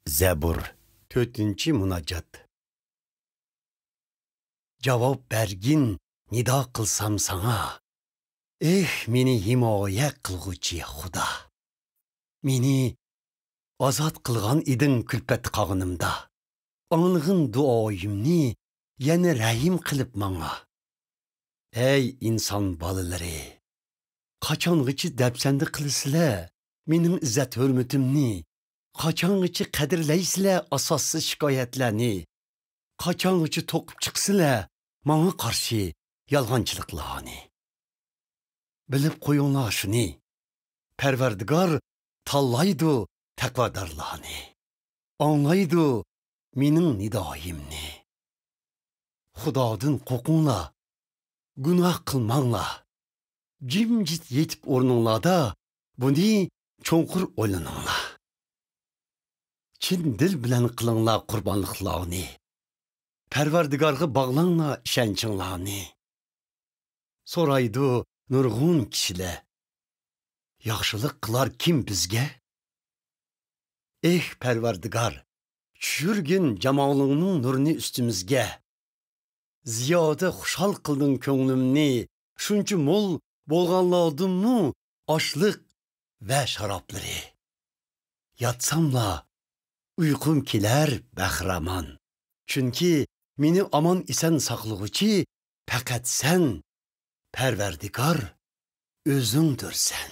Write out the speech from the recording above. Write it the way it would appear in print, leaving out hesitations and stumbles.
Zebur 4. Munajat. Cavab bergin nida qilsam sana. Meni himoya qilg'uchi Xudo. Meni ozod qilgan iding kulpat qog'inimda. Anlig'in duoyimni yana rahim qilib manga. Ey inson bolalari, qachongacha dafsanda qilisizlar mening izzat hurmatimni? Qachongacha qadrlaysizlar asossiz shikoyatlarni? Qachongacha to'qib chiqsizlar menga qarshi yolg'onchiliklarni? Bilib qo'yinglar shuni. Parvardigor tanlaydi taqvodorlarni. Anglaydi mening nidoyimni. Xudodan qo'rqinglar, gunoh qilmanglar. Jimjit yetib o'rninglarda buni cho'nqur o'ylaninglar. Chin dil bilan qilinglar qurbonliqlarni. Parvardigorga bog'langlar ishonchinglarni. So'raydi nurg'un kishilar. Yaxshilik qilar kim bizga? Parvardigor, tushirgin jamolingning nurini ustimizga. Ziyoda xushal qilding ko'nglimni, shuncha mo'l bo'lganlardimmi oshliq va sharoblari. Yatsamla uyqum kelar bahramon. Chunki meni omon eson saqlag'uchi faqat sen, Parvardigor, o'zingdirsan.